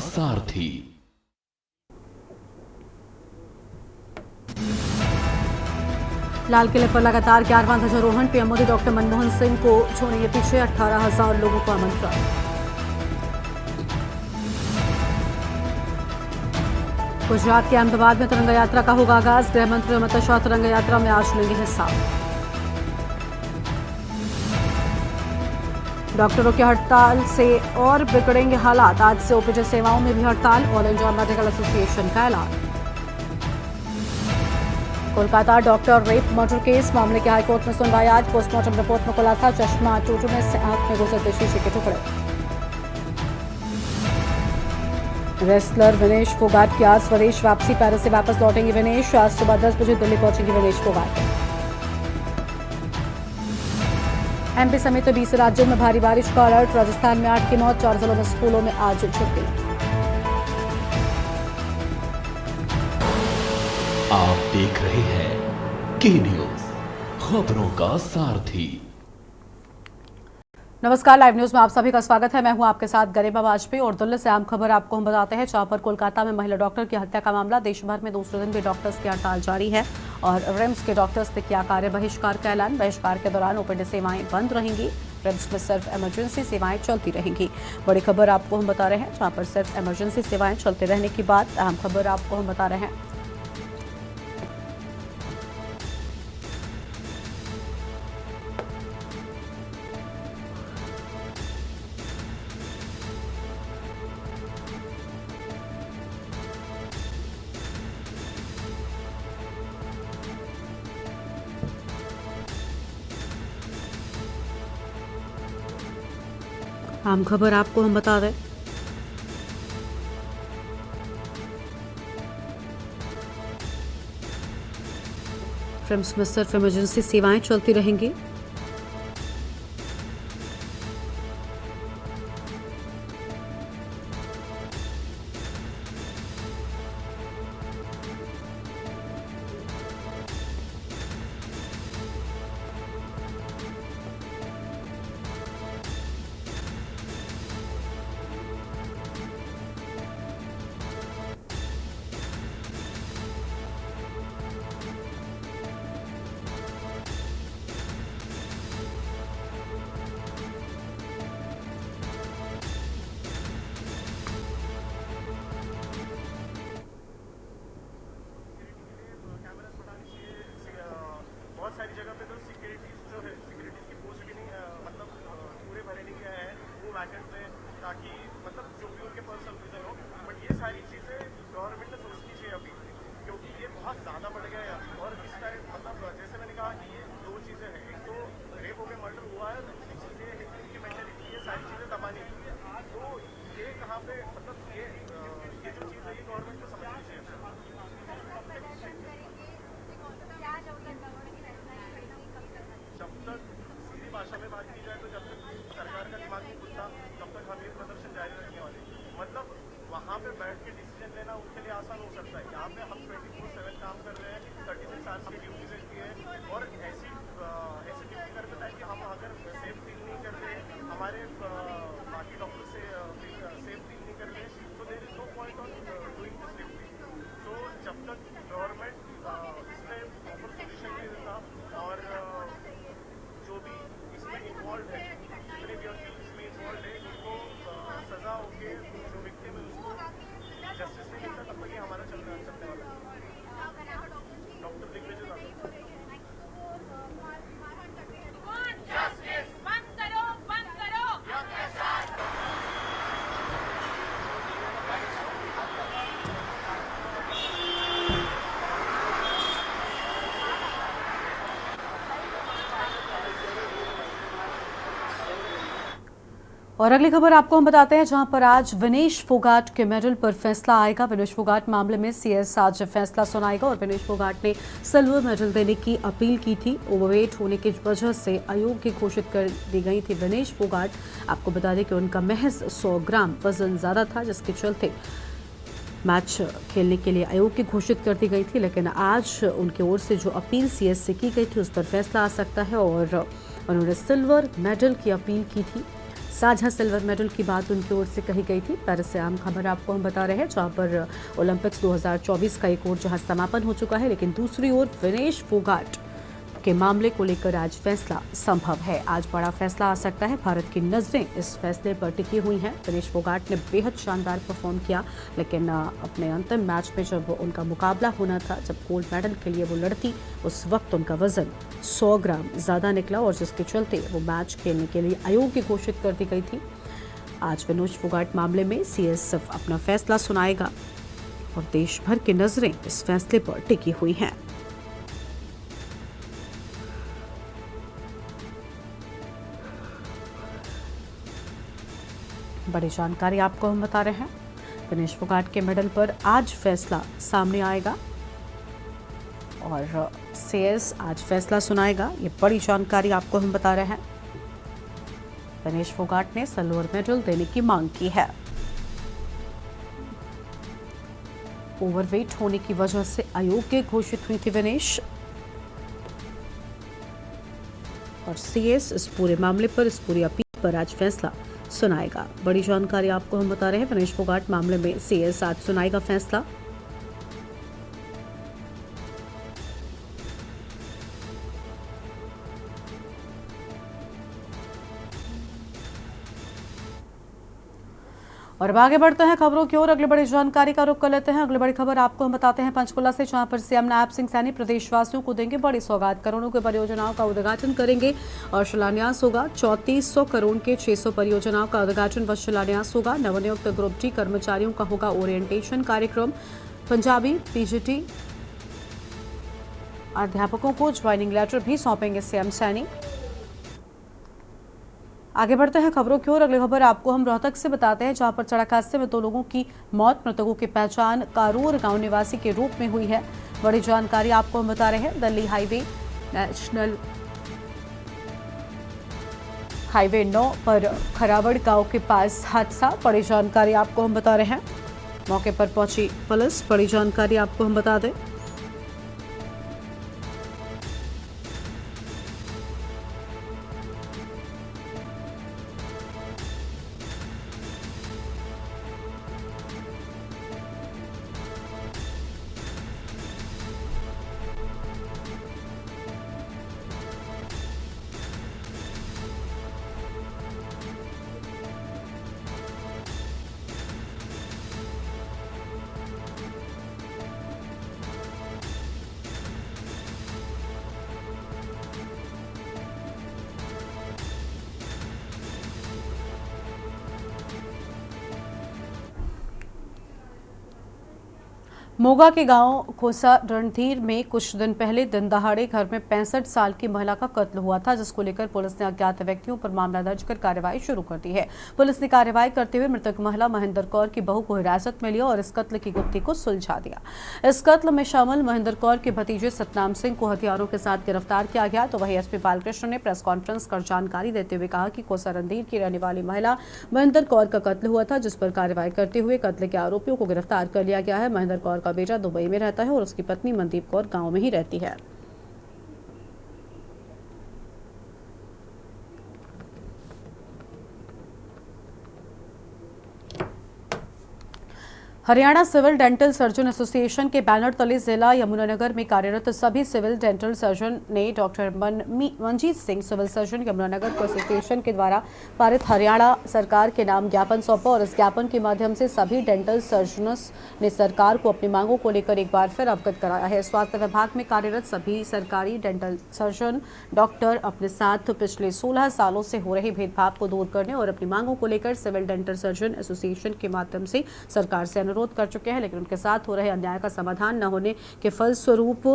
सारथी। लाल किले पर लगातार 11वां ध्वजारोहण। पीएम मोदी डॉक्टर मनमोहन सिंह को छोड़ेंगे पीछे। 18,000 लोगों को आमंत्रण। गुजरात के अहमदाबाद में तिरंगा यात्रा का होगा आगाज। गृह मंत्री अमित शाह तिरंगा यात्रा में आज लेंगे हिस्सा। डॉक्टरों की हड़ताल से और बिगड़ेंगे हालात। आज से ओपीडी सेवाओं में भी हड़ताल। ऑल इंडिया मेडिकल एसोसिएशन का ऐलान। Kolkata doctor rape murder case मामले की हाईकोर्ट में सुनवाई आज। पोस्टमार्टम रिपोर्ट में खुलासा, चश्मा टूटने से आंख में घुसे थे शीशे के टुकड़े। रेसलर विनेश फोगाट की आज स्वदेश वापसी। पेरिस से वापस लौटेंगे विनेश। आज सुबह 10 बजे दिल्ली पहुंचेंगे विनेश फोगाट। एमपी समेत 20 राज्यों में भारी बारिश का अलर्ट। राजस्थान में 8 की मौत। 4 जिलों में स्कूलों में आज छुट्टी। आप देख रहे हैं के न्यूज, खबरों का सारथी। नमस्कार, लाइव न्यूज में आप सभी का स्वागत है। मैं हूं आपके साथ गरिमा वाजपेयी और दिल्ली से अहम खबर आपको हम बताते हैं, जहां पर कोलकाता में महिला डॉक्टर की हत्या का मामला। देश भर में दूसरे दिन भी डॉक्टर्स की हड़ताल जारी है और रिम्स के डॉक्टर्स ने किया कार्य बहिष्कार का ऐलान। बहिष्कार के दौरान ओपीडी सेवाएं बंद रहेंगी। रिम्स में सिर्फ इमरजेंसी सेवाएं चलती रहेंगी। बड़ी खबर आपको हम बता रहे हैं, जहां पर सिर्फ इमरजेंसी सेवाएं चलते रहने की बात। अहम खबर आपको हम बता रहे हैं। आम खबर आपको हम बता दें, रिम्स में सिर्फ इमरजेंसी सेवाएं चलती रहेंगी। बहुत सारी जगह पे तो सिक्योरिटीज जो है, सिक्योरिटीज की पोस्ट भी नहीं पूरे भरे नहीं गए हैं वो वैकेंट में, ताकि जो भी उनके पर्सनल रीजन हो। बट ये सारी चीज़ें गवर्नमेंट ने सोचनी चाहिए अभी, क्योंकि ये बहुत ज़्यादा बढ़ गया है अभी। और इस टाइम जैसे मैंने कहा कि ये दो चीज़ें हैं, एक तो रेप हो गया, मर्डर हुआ है, दूसरी चीज़ ये इनकी मेंटेलिटी, ये सारी चीज़ें दबानी। तो ये कहाँ पे ये जो चीज़ है ये गवर्नमेंट को समझनी चाहिए। जब तक सीधी भाषा में बात की जाए तो जब तक सरकार का दिमाग नहीं खुलता तब तक हम ये प्रदर्शन जारी रखने वाले। वहाँ पे बैठ के डिसीजन लेना उनके लिए आसान हो सकता है। यहाँ पे हम 24/7 काम कर रहे हैं, 36 आवर्स की ड्यूटी रहती है और ऐसी ड्यूटी करते हैं कि हम अगर सेफ फील नहीं करते, हमारे बाकी डॉक्टर से सेफ फील नहीं करते, तो there is no point on doing this duty. तो जब तक गवर्नमेंट इसमें प्रॉपर सोल्यूशन नहीं देता और जो भी इसमें इन्वॉल्व है, जितने भी इसमें इन्वॉल्व है, उनको सजा होके जो विक्टिम है उसको जस्टिस नहीं मिलता, तब तक ये हमारा चलने वाला है। डॉक्टर दिग्विजय और अगली खबर आपको हम बताते हैं, जहां पर आज विनेश फोगाट के मेडल पर फैसला आएगा। विनेश फोगाट मामले में सीएस आज फैसला सुनाएगा और विनेश फोगाट ने सिल्वर मेडल देने की अपील की थी। ओवरवेट होने की वजह से अयोग्य घोषित कर दी गई थी विनेश फोगाट। आपको बता दें कि उनका महज 100 ग्राम वजन ज्यादा था, जिसके चलते मैच खेलने के लिए अयोग्य घोषित कर दी गई थी। लेकिन आज उनकी ओर से जो अपील सीएस से की गई थी उस पर फैसला आ सकता है और उन्होंने सिल्वर मेडल की अपील की थी। साझा सिल्वर मेडल की बात उनकी ओर से कही गई थी। पेरिस से अहम खबर आपको हम बता रहे हैं, जहां पर ओलंपिक्स 2024 का एक ओर जहां समापन हो चुका है, लेकिन दूसरी ओर विनेश फोगाट के मामले को लेकर आज फैसला संभव है। आज बड़ा फैसला आ सकता है। भारत की नजरें इस फैसले पर टिकी हुई हैं। विनेश फोगाट ने बेहद शानदार परफॉर्म किया, लेकिन अपने अंतिम मैच में जब उनका मुकाबला होना था, जब गोल्ड मेडल के लिए वो लड़ती, उस वक्त उनका वजन 100 ग्राम ज्यादा निकला और जिसके चलते वो मैच खेलने के लिए अयोग्य घोषित कर दी गई थी। आज विनेश फोगाट मामले में सीएसएफ अपना फैसला सुनाएगा और देश भर की नजरें इस फैसले पर टिकी हुई हैं। बड़ी जानकारी आपको हम बता रहे हैं। विनेश फोगाट के मेडल पर आज फैसला सामने आएगा और सीएस आज फैसला सुनाएगा। ये बड़ी जानकारी आपको हम बता रहे हैं। विनेश फोगाट ने सिल्वर मेडल देने की मांग की है। ओवरवेट होने की वजह से अयोग्य घोषित हुई थी विनेश, और सीएस इस पूरे मामले पर, इस पूरी अपील पर आज फैसला सुनाएगा। बड़ी जानकारी आपको हम बता रहे हैं। विनेश फोगाट मामले में सीएस आज सुनाएगा फैसला। और अब आगे बढ़ते हैं खबरों की ओर। अगली बड़ी जानकारी का रुख कर लेते हैं। अगली बड़ी खबर आपको हम बताते हैं पंचकुला से, जहां पर सीएम नायब सिंह सैनी प्रदेशवासियों को देंगे बड़ी सौगात। करोड़ों की परियोजनाओं का उद्घाटन करेंगे और शिलान्यास होगा। 3400 करोड़ के 600 परियोजनाओं का उद्घाटन व शिलान्यास होगा। नवनियुक्त ग्रुप डी कर्मचारियों का होगा ओरिएंटेशन कार्यक्रम। पंजाबी पीजीटी अध्यापकों को ज्वाइनिंग लेटर भी सौंपेंगे सीएम सैनी। आगे बढ़ते हैं खबरों की ओर। अगली खबर आपको हम रोहतक से बताते हैं, जहां पर सड़क हादसे में 2 लोगों की मौत। मृतकों की पहचान कारूर गांव निवासी के रूप में हुई है। बड़ी जानकारी आपको हम बता रहे हैं। दिल्ली हाईवे नेशनल हाईवे 9 पर खरावड़ गांव के पास हादसा। बड़ी जानकारी आपको हम बता रहे हैं। मौके पर पहुंची पुलिस। बड़ी जानकारी आपको हम बता दें। मोगा के गांव खोसा रणधीर में कुछ दिन पहले दिन दहाड़े घर में 65 साल की महिला का कत्ल हुआ था, जिसको लेकर पुलिस ने अज्ञात व्यक्तियों पर मामला दर्ज कर कार्रवाई शुरू कर दी है। पुलिस ने कार्रवाई करते हुए मृतक महिला महेंद्र कौर की बहू को हिरासत में लिया और इस कत्ल की गुत्थी को सुलझा दिया। इस कत्ल में शामिल महेंद्र कौर के भतीजे सतनाम सिंह को हथियारों के साथ गिरफ्तार किया गया। तो वहीं एसपी बालकृष्ण ने प्रेस कॉन्फ्रेंस कर जानकारी देते हुए कहा कि खोसा रणधीर की रहने वाली महिला महेंद्र कौर का कत्ल हुआ था, जिस पर कार्रवाई करते हुए कत्ल के आरोपियों को गिरफ्तार कर लिया गया है। महेंद्र कौर का बेटा दुबई में रहता है और उसकी पत्नी मनदीप कौर गांव में ही रहती है। Haryana civil dental surgeon association के बैनर तले जिला यमुनानगर में कार्यरत सभी सिविल डेंटल सर्जन ने doctor Manjeet Singh civil surgeon Yamunanagar को एसोसिएशन के द्वारा पारित हरियाणा सरकार के नाम ज्ञापन सौंपा और इस ज्ञापन के माध्यम से सभी डेंटल सर्जनर्स ने सरकार को अपनी मांगों को लेकर एक बार फिर अवगत कराया है। स्वास्थ्य विभाग में कार्यरत सभी सरकारी डेंटल सर्जन डॉक्टर अपने साथ पिछले 16 सालों से हो रहे भेदभाव को दूर करने और अपनी मांगों को लेकर सिविल डेंटल सर्जन एसोसिएशन के माध्यम से सरकार से अनुरोध कर चुके हैं, लेकिन उनके साथ हो रहे अन्याय का समाधान न होने के फलस्वरूप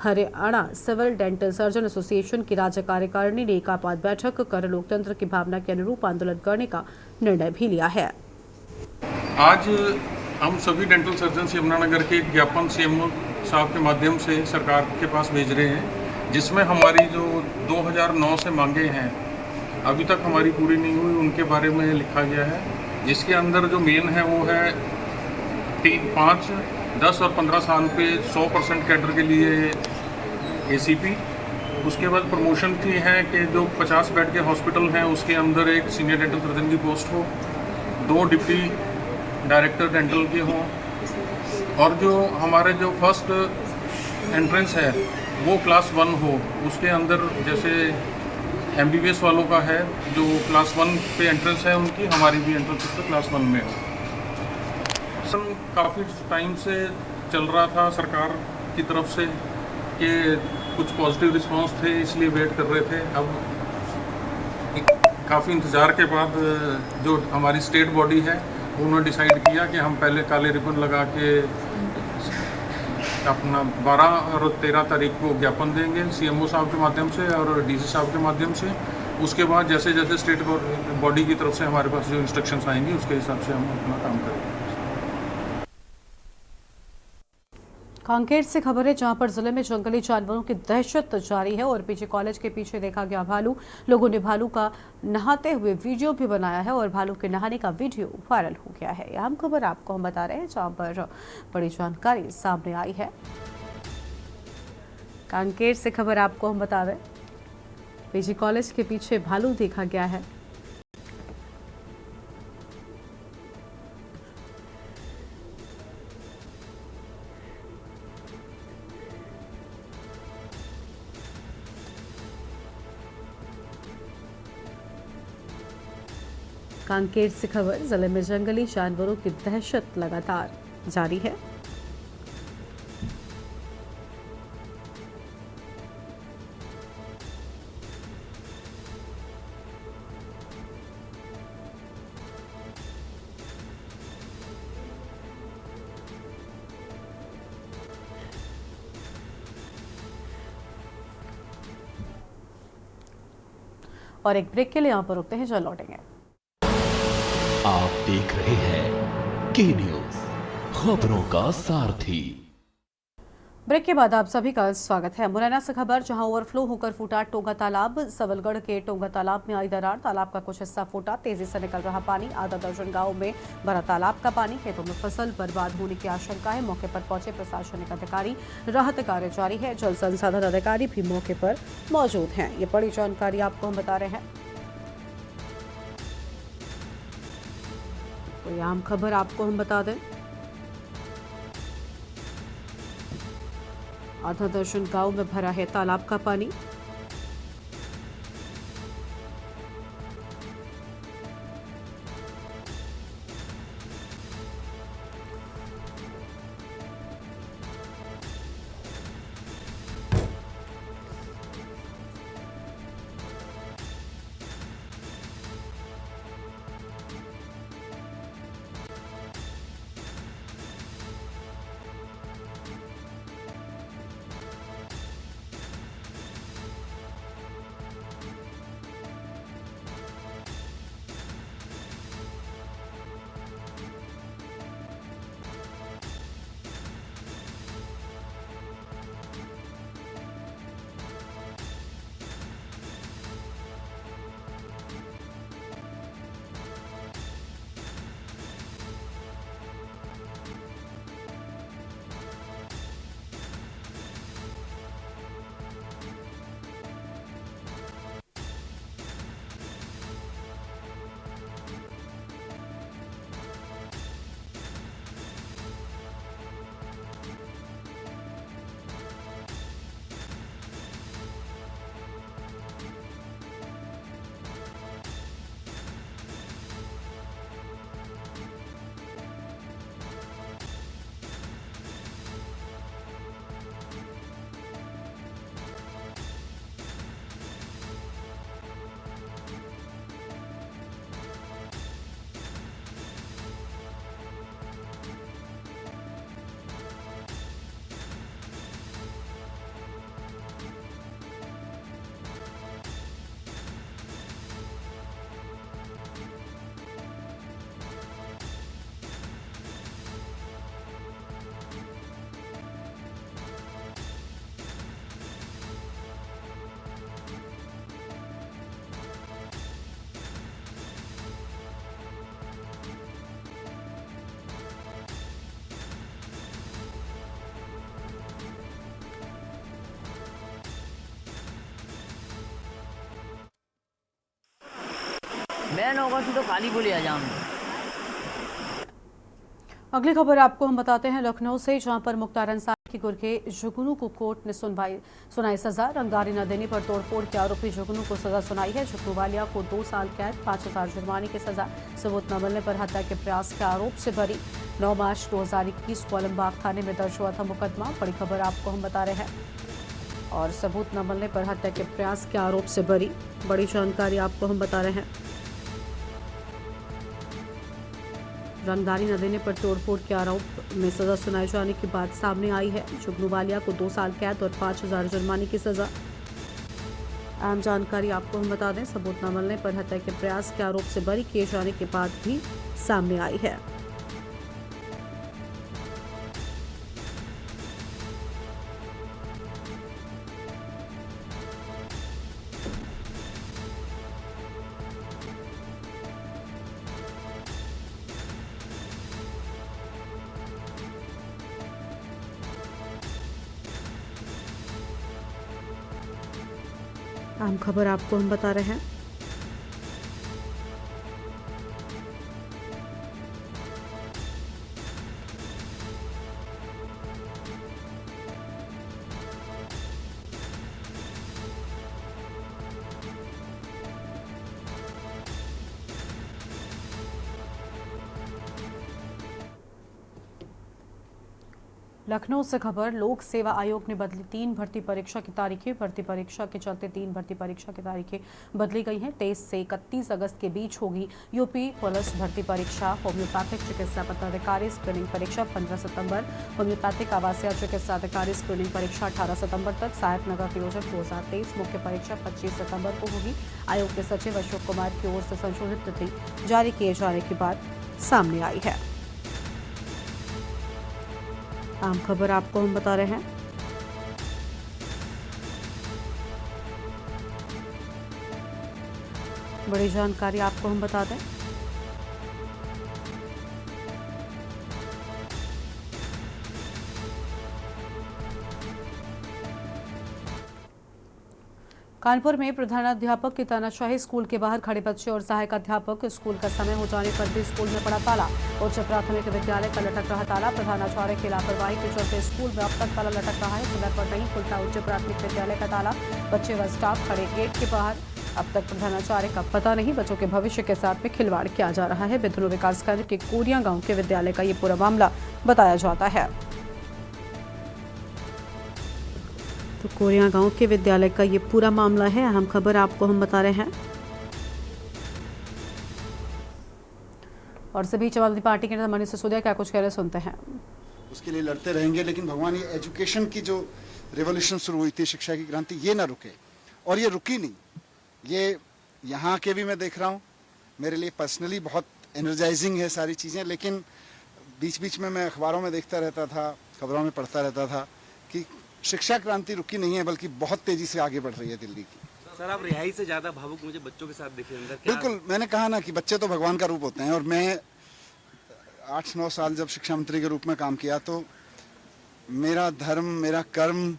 Haryana civil dental surgeon association की राज्य कार्यकारिणी ने एकापात बैठक कर लोकतंत्र की भावना के अनुरूप आंदोलन करने का निर्णय भी लिया है। आज हम सभी डेंटल सर्जन यमुनानगर के ज्ञापन सीएम साहब के माध्यम से सरकार के पास भेज रहे हैं, जिसमें हमारी जो 2009 से मांगे हैं अभी तक हमारी पूरी नहीं हुई, उनके बारे में लिखा गया है। जिसके अंदर जो मेन है वो है 5, 10 और 15 साल पे 100% कैडर के लिए एसीपी उसके बाद प्रमोशन की है कि जो 50 बेड के हॉस्पिटल हैं उसके अंदर एक सीनियर डेंटल सर्जन की पोस्ट हो, 2 डिप्टी डायरेक्टर डेंटल के हों, और जो हमारे जो फर्स्ट एंट्रेंस है वो क्लास 1 हो। उसके अंदर जैसे MBBS वालों का है, जो क्लास 1 पे एंट्रेंस है उनकी, हमारी भी एंट्रेंस उसका क्लास 1 में हो। काफ़ी टाइम से चल रहा था सरकार की तरफ से कि कुछ पॉजिटिव रिस्पांस थे, इसलिए वेट कर रहे थे। अब काफ़ी इंतज़ार के बाद जो हमारी स्टेट बॉडी है उन्होंने डिसाइड किया कि हम पहले काले रिबन लगा के अपना 12 और 13 तारीख को ज्ञापन देंगे CMO साहब के माध्यम से और DC साहब के माध्यम से। उसके बाद जैसे जैसे स्टेट बॉडी की तरफ से हमारे पास जो इंस्ट्रक्शंस आएंगी उसके हिसाब से हम अपना काम करेंगे। कांकेर से खबर है, जहां पर जिले में जंगली जानवरों की दहशत जारी है और पीजी कॉलेज के पीछे देखा गया भालू। लोगों ने भालू का नहाते हुए वीडियो भी बनाया है और भालू के नहाने का वीडियो वायरल हो गया है। अहम खबर आपको हम बता रहे हैं, जहां पर बड़ी जानकारी सामने आई है। कांकेर से खबर आपको हम बता रहे हैं, पीजी कॉलेज के पीछे भालू देखा गया है। कांकेर से खबर, जिले में जंगली जानवरों की दहशत लगातार जारी है। और एक ब्रेक के लिए यहां पर रुकते हैं, जल्द लौटेंगे। आप देख रहे हैं के न्यूज, खबरों का सारथी। ब्रेक के बाद आप सभी का स्वागत है। मुरैना से खबर, जहां ओवरफ्लो होकर फूटा टोंगा तालाब। सबलगढ़ के टोंगा तालाब में आई दरार, तालाब का कुछ हिस्सा फूटा, तेजी से निकल रहा पानी। आधा दर्जन गांव में भरा तालाब का पानी, खेतों में फसल बर्बाद होने की आशंका है। मौके पर पहुंचे प्रशासनिक अधिकारी, राहत कार्य जारी है। जल संसाधन अधिकारी भी मौके पर मौजूद हैं। ये बड़ी जानकारी आपको हम बता रहे हैं। तो ये आम खबर आपको हम बता दें, आधा दर्जन गांव में भरा है तालाब का पानी। बैन होगा तो खाली बोले आ जाम। अगली खबर आपको हम बताते हैं लखनऊ से, जहां पर मुख्तार अंसारी के गुर के जुगनू को कोर्ट ने सुनाई सजा। रंगदारी न देने पर तोड़फोड़ के आरोपी जुगनू को सजा सुनाई है। जुगनू वालिया को 2 साल कैद, 5,000 जुर्माने की सजा। सबूत न मिलने पर हत्या के प्रयास के आरोप से बरी। 9 मार्च 2021 को आलमबाग थाने में दर्ज हुआ था मुकदमा। बड़ी खबर आपको हम बता रहे हैं। और सबूत न मिलने पर हत्या के प्रयास के आरोप से बरी। बड़ी जानकारी आपको हम बता रहे हैं। रंगदारी न देने पर तोड़फोड़ के आरोप में सजा सुनाए जाने की बात सामने आई है। जुगनू वालिया को 2 साल कैद और 5,000 जुर्माने की सजा। अहम जानकारी आपको हम बता दें, सबूत न मिलने पर हत्या के प्रयास के आरोप से बरी किए जाने की बात भी सामने आई है। आम खबर आपको हम बता रहे हैं। लखनऊ से खबर, लोक सेवा आयोग ने बदली 3 भर्ती परीक्षा की तारीखें। भर्ती परीक्षा के चलते 3 भर्ती परीक्षा की तारीखें बदली गई हैं। 23 से 31 अगस्त के बीच होगी यूपी पुलिस भर्ती परीक्षा। होम्योपैथिक चिकित्सा पदाधिकारी स्क्रीनिंग परीक्षा 15 सितंबर, होम्योपैथिक आवासीय चिकित्सा अधिकारी स्क्रीनिंग परीक्षा 18 सितंबर तक। सहायक नगर नियोजक 2023 मुख्य परीक्षा 25 सितंबर को होगी। आयोग के सचिव अशोक कुमार की ओर से संशोधित तिथि जारी किए जाने की बात सामने आई है। आम खबर आपको हम बता रहे हैं। बड़ी जानकारी आपको हम बता दें। कानपुर में प्रधानाध्यापक की तानाशाही, स्कूल के बाहर खड़े बच्चे और सहायक अध्यापक। स्कूल का समय हो जाने पर भी स्कूल में पड़ा ताला। उच्च प्राथमिक विद्यालय का लटक रहा ताला। प्रधानाचार्य की लापरवाही के चलते स्कूल में अब तक ताला लटक रहा है। समय पर नहीं खुलता उच्च प्राथमिक विद्यालय का ताला। बच्चे व स्टाफ खड़े गेट के बाहर। अब तक प्रधानाचार्य का पता नहीं। बच्चों के भविष्य के साथ में खिलवाड़ किया जा रहा है। बिधुलो विकासखंड के कोरिया गाँव के विद्यालय का ये पूरा मामला बताया जाता है। तो कोरिया गांव के विद्यालय का ये पूरा मामला है। अहम खबर आपको हम बता रहे हैं। और सभी समाजवादी पार्टी के नेता मनीष सिसोदिया क्या कुछ कह रहे सुनते हैं। उसके लिए लड़ते रहेंगे, लेकिन भगवान ये एजुकेशन की जो रेवोल्यूशन शुरू हुई थी, शिक्षा की क्रांति, ये ना रुके। और ये रुकी नहीं। ये यहाँ के भी मैं देख रहा हूँ, मेरे लिए पर्सनली बहुत एनर्जाइजिंग है सारी चीज़ें। लेकिन बीच बीच में मैं अखबारों में देखता रहता था, खबरों में पढ़ता रहता था कि शिक्षा क्रांति रुकी नहीं है, बल्कि बहुत तेजी से आगे बढ़ रही है दिल्ली की। सर, आप रिहाई से ज्यादा भावुक मुझे बच्चों के साथ दिखे अंदर। बिल्कुल, मैंने कहा ना कि बच्चे तो भगवान का रूप होते हैं। और मैं 8-9 साल जब शिक्षा मंत्री के रूप में काम किया, तो मेरा धर्म, मेरा कर्म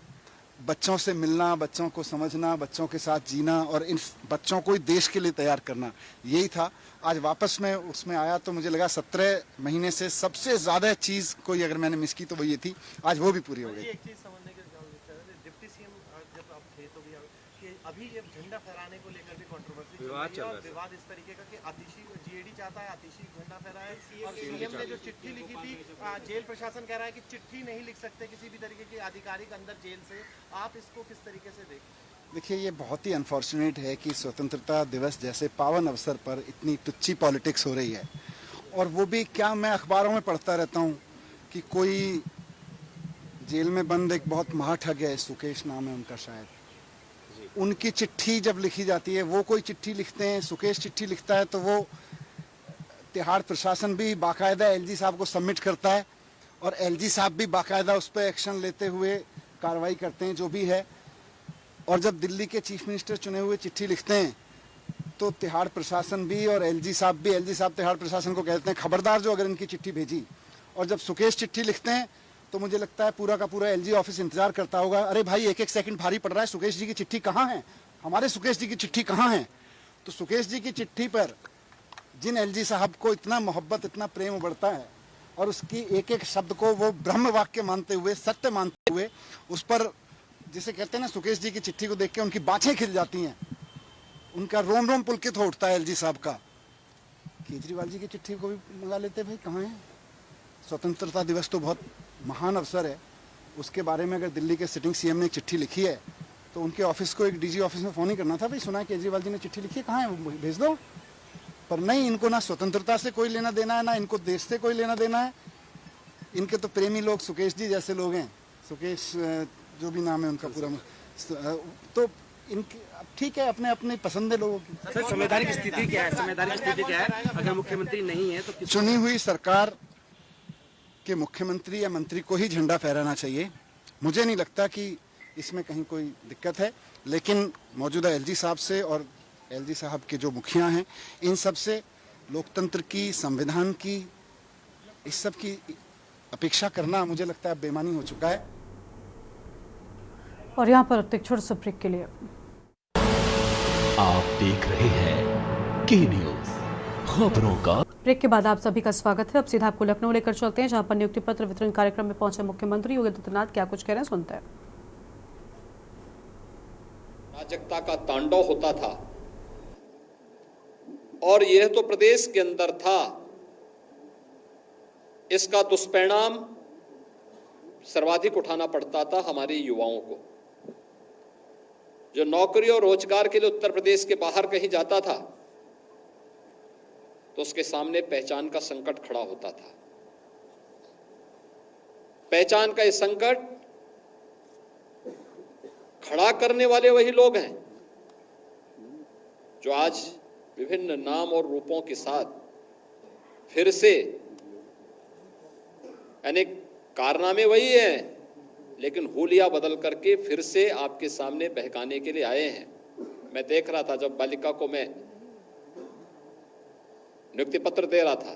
बच्चों से मिलना, बच्चों को समझना, बच्चों के साथ जीना और इन बच्चों को देश के लिए तैयार करना, यही था। आज वापस मैं उसमें आया तो मुझे लगा 17 महीने से सबसे ज्यादा चीज कोई अगर मैंने मिस की तो वो ये थी। आज वो भी पूरी हो गई। डिप्टी सीएम जब आप थे तो भी कि अभी ये झंडा फहराने को लेकर भी कंट्रोवर्सी विवाद चल रहा है। विवाद इस तरीके का कि आतिशी जीएडी चाहता है आतिशी झंडा फहराए। और सीएम ने जो चिट्ठी लिखी थी, जेल प्रशासन कह रहा है कि चिट्ठी नहीं लिख सकते किसी भी तरीके की आधिकारिक अंदर जेल से। आप इसको किस तरीके से देखिए, ये बहुत ही अनफॉर्चुनेट है कि स्वतंत्रता दिवस जैसे पावन अवसर पर इतनी टुच्ची पॉलिटिक्स हो रही है। और वो भी क्या, मैं अखबारों में पढ़ता रहता हूँ कि कोई जेल में बंद एक बहुत महाठग है, सुकेश नाम है उनका शायद, उनकी चिट्ठी जब लिखी जाती है, वो कोई चिट्ठी लिखते हैं, सुकेश चिट्ठी लिखता है, तो वो तिहाड़ प्रशासन भी बाकायदा एलजी साहब को सबमिट करता है और एलजी साहब भी बाकायदा उस पर एक्शन लेते हुए कार्रवाई करते हैं, जो भी है। और जब दिल्ली के चीफ मिनिस्टर चुने हुए चिट्ठी लिखते हैं, तो तिहाड़ प्रशासन भी और एलजी साहब तिहाड़ प्रशासन को कहते हैं खबरदार जो अगर इनकी चिट्ठी भेजी। और जब सुकेश चिट्ठी लिखते हैं, तो मुझे लगता है पूरा का पूरा एलजी ऑफिस इंतजार करता होगा, अरे भाई 1-1 सेकंड भारी पड़ रहा है, सुकेश जी की चिट्ठी कहाँ है, हमारे सुकेश जी की चिट्ठी कहाँ है। तो सुकेश जी की चिट्ठी पर जिन एलजी साहब को इतना मोहब्बत, इतना प्रेम उबड़ता है और उसकी एक एक शब्द को वो ब्रह्म वाक्य मानते हुए, सत्य मानते हुए, उस पर जिसे कहते हैं ना, सुकेश जी की चिट्ठी को देख के उनकी बाछें खिल जाती हैं, उनका रोम रोम पुलकित हो उठता है एलजी साहब का। केजरीवाल जी की चिट्ठी को भी मंगा लेते भाई, कहाँ है? स्वतंत्रता दिवस तो बहुत महान अवसर है, उसके बारे में अगर दिल्ली के सिटिंग सीएम ने एक चिट्ठी लिखी है तो उनके ऑफिस को, एक डीजी ऑफिस में फ़ोन ही करना था, भाई सुना है केजरीवाल जी ने चिट्ठी लिखी है, कहाँ है, भेज दो। पर नहीं, इनको ना स्वतंत्रता से कोई लेना देना है, ना इनको देश से कोई लेना देना है। इनके तो प्रेमी लोग सुकेश जी जैसे लोग हैं, सुकेश जो भी नाम है उनका पूरा, तो इनके ठीक है, अपने अपने पसंद है लोगों की। सर, संवैधानिक स्थिति क्या है? संवैधानिक स्थिति क्या है? अगर मुख्यमंत्री नहीं है तो चुनी हुई सरकार के मुख्यमंत्री या मंत्री को ही झंडा फहराना चाहिए। मुझे नहीं लगता कि इसमें कहीं कोई दिक्कत है, लेकिन मौजूदा एलजी साहब से और एलजी साहब के जो मुखिया हैं, इन सब से लोकतंत्र की, संविधान की, इस सब की अपेक्षा करना मुझे लगता है बेमानी हो चुका है। और यहाँ पर एक छोटे से ब्रेक के लिए आप देख रहे हैं के न्यूज, खबरों का। ब्रेक के बाद आप सभी का स्वागत है। अब सीधा आपको लखनऊ लेकर चलते हैं, जहां पर नियुक्ति पत्र वितरण कार्यक्रम में पहुंचे मुख्यमंत्री योगी आदित्यनाथ क्या कुछ कह रहे हैं, सुनते हैं। अराजकता का तांडव होता था और यह तो प्रदेश के अंदर था। इसका दुष्परिणाम सर्वाधिक उठाना पड़ता था हमारे युवाओं को, जो नौकरी और रोजगार के लिए उत्तर प्रदेश के बाहर कहीं जाता था तो उसके सामने पहचान का संकट खड़ा होता था। पहचान का यह संकट खड़ा करने वाले वही लोग हैं जो आज विभिन्न नाम और रूपों के साथ फिर से, यानी कारनामे वही हैं लेकिन हुलिया बदल करके फिर से आपके सामने बहकाने के लिए आए हैं। मैं देख रहा था जब बालिका को मैं नियुक्ति पत्र दे रहा था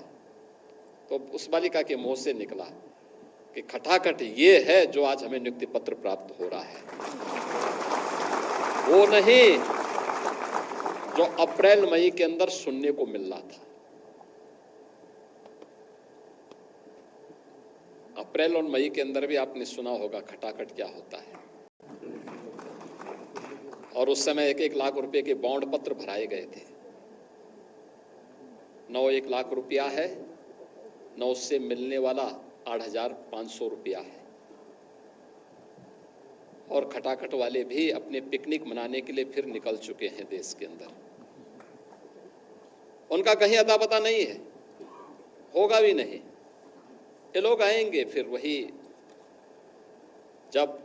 तो उस बालिका के मुंह से निकला कि खटाखट ये है जो आज हमें नियुक्ति पत्र प्राप्त हो रहा है, वो नहीं जो अप्रैल मई के अंदर सुनने को मिल रहा था। अप्रैल और मई के अंदर भी आपने सुना होगा खटाखट क्या होता है। और उस समय 1-1 लाख रुपए के बॉन्ड पत्र भराए गए थे। 1 लाख रुपया है, न उससे मिलने वाला 8,500 रुपया है। और खटाखट वाले भी अपने पिकनिक मनाने के लिए फिर निकल चुके हैं देश के अंदर। उनका कहीं अता पता नहीं है, होगा भी नहीं। ये लोग आएंगे फिर वही, जब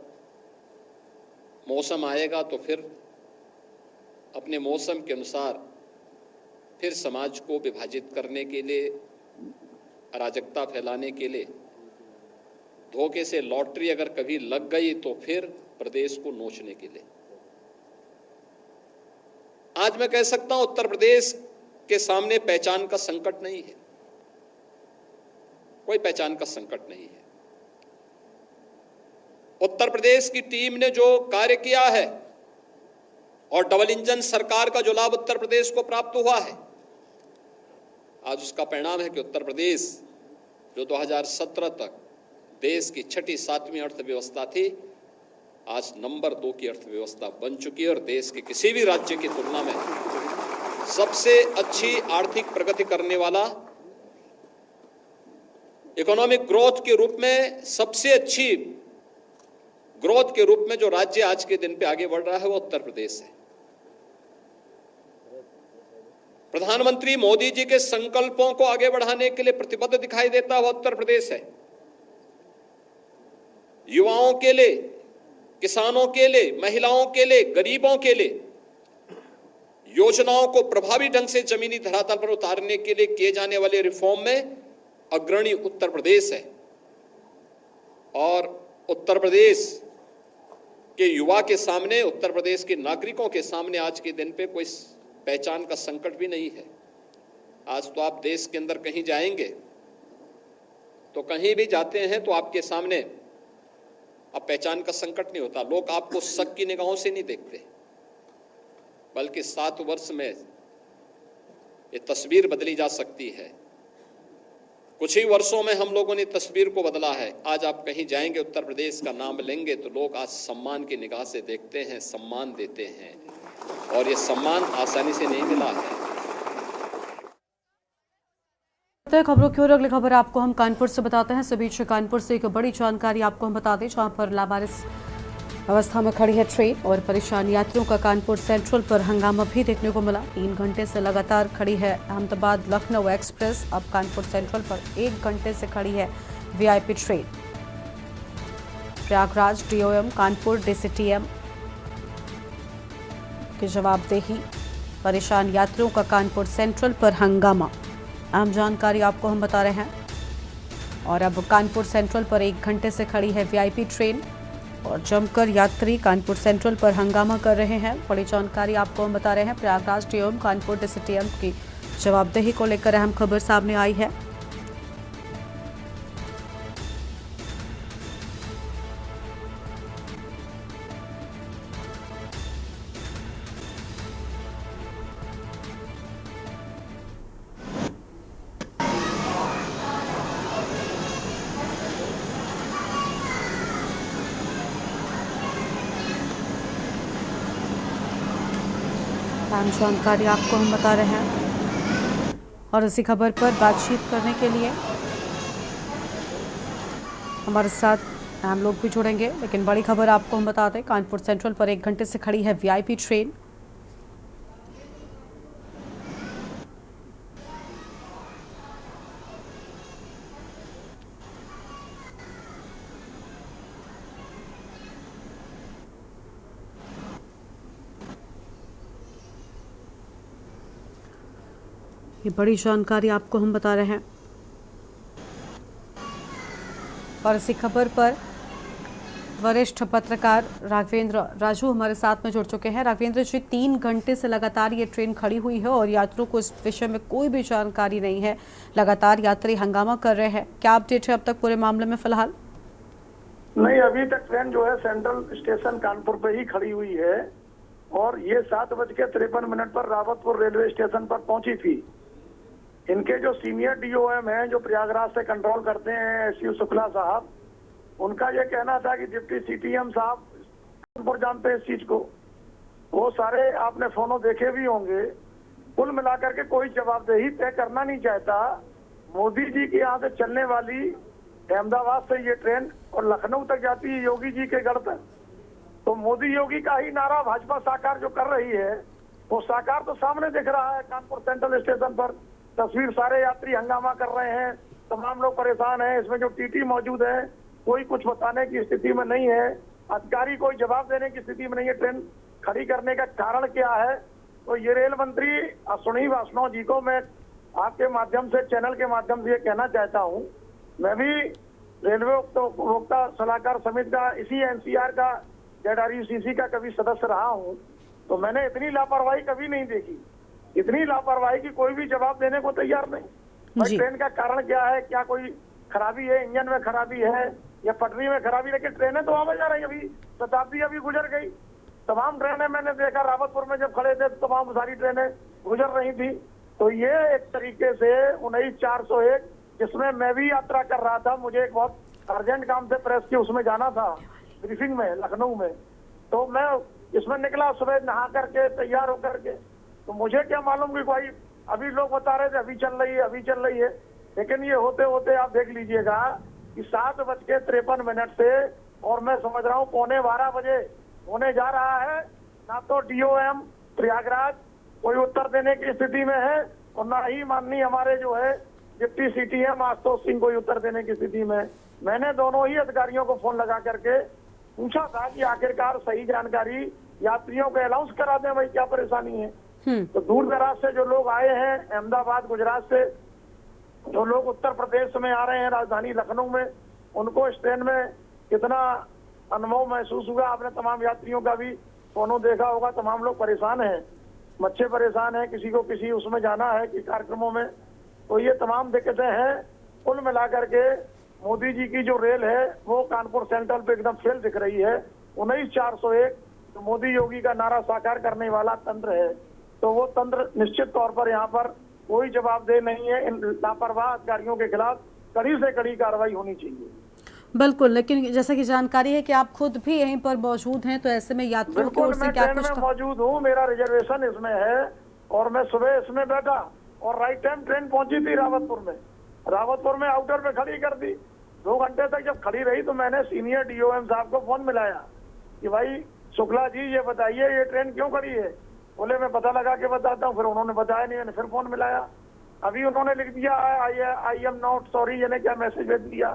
मौसम आएगा तो फिर अपने मौसम के अनुसार फिर समाज को विभाजित करने के लिए, अराजकता फैलाने के लिए, धोखे से लॉटरी अगर कभी लग गई तो फिर प्रदेश को नोचने के लिए। आज मैं कह सकता हूं उत्तर प्रदेश के सामने पहचान का संकट नहीं है, कोई पहचान का संकट नहीं है। उत्तर प्रदेश की टीम ने जो कार्य किया है और डबल इंजन सरकार का जो लाभ उत्तर प्रदेश को प्राप्त हुआ है, आज उसका परिणाम है कि उत्तर प्रदेश जो 2017 तक देश की 6-7वीं अर्थव्यवस्था थी, आज नंबर 2 की अर्थव्यवस्था बन चुकी है और देश के किसी भी राज्य की तुलना में सबसे अच्छी आर्थिक प्रगति करने वाला, इकोनॉमिक ग्रोथ के रूप में सबसे अच्छी ग्रोथ के रूप में जो राज्य आज के दिन पे आगे बढ़ रहा है वो उत्तर प्रदेश है। प्रधानमंत्री मोदी जी के संकल्पों को आगे बढ़ाने के लिए प्रतिबद्ध दिखाई देता हुआ उत्तर प्रदेश है। युवाओं के लिए, किसानों के लिए, महिलाओं के लिए, गरीबों के लिए योजनाओं को प्रभावी ढंग से जमीनी धरातल पर उतारने के लिए किए जाने वाले रिफॉर्म में अग्रणी उत्तर प्रदेश है। और उत्तर प्रदेश के युवा के सामने, उत्तर प्रदेश के नागरिकों के सामने आज के दिन पे कोई पहचान का संकट भी नहीं है। आज तो आप देश के अंदर कहीं जाएंगे तो कहीं भी जाते हैं तो आपके सामने अब पहचान का संकट नहीं होता। लोग आपको शक की निगाहों से नहीं देखते, बल्कि 7 वर्ष में ये तस्वीर बदली जा सकती है। कुछ ही वर्षों में हम लोगों ने तस्वीर को बदला है। आज आप कहीं जाएंगे, उत्तर प्रदेश का नाम लेंगे तो लोग आज सम्मान की निगाह से देखते हैं, सम्मान देते हैं, और ये सम्मान आसानी से नहीं मिला है। खबरों की ओर अगली खबर आपको हम कानपुर से बताते हैं। इस बीच कानपुर से एक बड़ी जानकारी आपको हम बता दें, जहां पर लावारिस अवस्था में खड़ी है ट्रेन और परेशान यात्रियों का कानपुर सेंट्रल पर हंगामा भी देखने को मिला। 3 घंटे से लगातार खड़ी है अहमदाबाद लखनऊ एक्सप्रेस। अब कानपुर सेंट्रल पर 1 घंटे से खड़ी है VIP train. Prayagraj DOM Kanpur DCTM की जवाबदेही, परेशान यात्रियों का कानपुर सेंट्रल पर हंगामा। अहम जानकारी आपको हम बता रहे हैं। और अब कानपुर सेंट्रल पर 1 घंटे से खड़ी है वीआईपी ट्रेन और जमकर यात्री कानपुर सेंट्रल पर हंगामा कर रहे हैं। बड़ी जानकारी आपको हम बता रहे हैं। प्रयागराज डीओएम कानपुर डीसीटीएम की जवाबदेही को लेकर अहम खबर सामने आई है। अहम जानकारी आपको हम बता रहे हैं। और इसी खबर पर बातचीत करने के लिए हमारे साथ अहम लोग भी जुड़ेंगे, लेकिन बड़ी खबर आपको हम बता दें, कानपुर सेंट्रल पर 1 घंटे से खड़ी है वीआईपी ट्रेन। ये बड़ी जानकारी आपको हम बता रहे हैं। और इसी खबर पर वरिष्ठ पत्रकार राघवेंद्र राजू हमारे साथ में जुड़ चुके हैं। राघवेंद्र जी, 3 घंटे से लगातार ये ट्रेन खड़ी हुई है और यात्रियों को इस विषय में कोई भी जानकारी नहीं है। लगातार यात्री हंगामा कर रहे हैं। क्या अपडेट है अब तक पूरे मामले में फिलहाल? नहीं, अभी तक ट्रेन जो है सेंट्रल स्टेशन कानपुर पे ही खड़ी हुई है और ये 7:53 पर रावतपुर रेलवे स्टेशन पर पहुंची थी। इनके जो सीनियर डीओएम हैं, जो प्रयागराज से कंट्रोल करते हैं, एसयू शुक्ला साहब, उनका ये कहना था कि डिप्टी सीटीएम साहब कानपुर जानते हैं इस चीज को। वो सारे आपने फोनो देखे भी होंगे। कुल मिलाकर के कोई जवाबदेही तय करना नहीं चाहता। मोदी जी के यहाँ से चलने वाली अहमदाबाद से ये ट्रेन और लखनऊ तक जाती है योगी जी के गढ़ तक। तो मोदी योगी का ही नारा भाजपा साकार जो कर रही है, वो साकार तो सामने दिख रहा है। कानपुर सेंट्रल स्टेशन पर तस्वीर, सारे यात्री हंगामा कर रहे हैं, तमाम लोग परेशान हैं। इसमें जो टीटी मौजूद है, कोई कुछ बताने की स्थिति में नहीं है, अधिकारी कोई जवाब देने की स्थिति में नहीं है। ट्रेन खड़ी करने का कारण क्या है? तो ये रेल मंत्री अश्विनी वैष्णव जी को मैं आपके माध्यम से, चैनल के माध्यम से ये कहना चाहता हूँ, मैं भी रेलवे उपभोक्ता सलाहकार समिति का, इसी एनसीआर का, ZRUCC का कभी सदस्य रहा हूँ, तो मैंने इतनी लापरवाही कभी नहीं देखी। इतनी लापरवाही की कोई भी जवाब देने को तैयार नहीं। भाई ट्रेन का कारण क्या है? क्या कोई खराबी है, इंजन में खराबी है या पटरी में खराबी? लेकिन ट्रेनें तो आवाज आ रही है। अभी शताब्दी अभी गुजर गई, तमाम ट्रेनें मैंने देखा। रावतपुर में जब खड़े थे तो तमाम सारी ट्रेनें गुजर रही थी। तो ये एक तरीके से 19/401, जिसमें मैं भी यात्रा कर रहा था, मुझे एक बहुत अर्जेंट काम से प्रेस के उसमें जाना था, ब्रीफिंग में लखनऊ में, तो मैं इसमें निकला सुबह नहा करके, तैयार होकर के। तो मुझे क्या मालूम कि कोई, अभी लोग बता रहे थे अभी चल रही है, अभी चल रही है, लेकिन ये होते होते आप देख लीजिएगा कि 7:53 से, और मैं समझ रहा हूँ 11:15 बजे होने जा रहा है। ना तो डीओएम प्रयागराज कोई उत्तर देने की स्थिति में है और ना ही माननीय हमारे जो है डिप्टी सीटीएम आशुतोष सिंह कोई उत्तर देने की स्थिति में। मैंने दोनों ही अधिकारियों को फोन लगा करके पूछा था कि आखिरकार सही जानकारी यात्रियों को अनाउंस करा दें, भाई क्या परेशानी है। तो दूर दराज से जो लोग आए हैं, अहमदाबाद गुजरात से जो लोग उत्तर प्रदेश में आ रहे हैं, राजधानी लखनऊ में, उनको इस ट्रेन में कितना अनुभव महसूस हुआ? आपने तमाम यात्रियों का भी फोनो देखा होगा। तमाम लोग परेशान हैं, बच्चे परेशान हैं, किसी को किसी उसमें जाना है कि कार्यक्रमों में। तो ये तमाम दिक्कतें हैं। कुल मिलाकर के मोदी जी की जो रेल है वो कानपुर सेंट्रल पे एकदम फेल दिख रही है। 19/401 तो मोदी योगी का नारा साकार करने वाला तंत्र है, तो वो तंत्र निश्चित तौर पर यहाँ पर कोई जवाबदेह नहीं है। इन लापरवाह अधिकारियों के खिलाफ कड़ी से कड़ी कार्रवाई होनी चाहिए। बिल्कुल, लेकिन जैसा कि जानकारी है कि आप खुद भी यहीं पर मौजूद हैं, तो ऐसे में यात्रियों की ओर से क्या कुछ मैं मौजूद हूँ, मेरा रिजर्वेशन इसमें है और मैं सुबह इसमें बैठा और राइट टाइम ट्रेन पहुंची थी रावतपुर में आउटर पे खड़ी कर दी। 2 घंटे तक जब खड़ी रही तो मैंने सीनियर डीओएम साहब को फोन मिलाया कि भाई शुक्ला जी ये बताइए ये ट्रेन क्यों खड़ी है। बोले मैं पता लगा के बताता हूँ। फिर उन्होंने बताया नहीं, मैंने फिर फोन मिलाया। अभी उन्होंने लिख दिया आई एम नॉट सॉरी, यानी क्या मैसेज भेज दिया।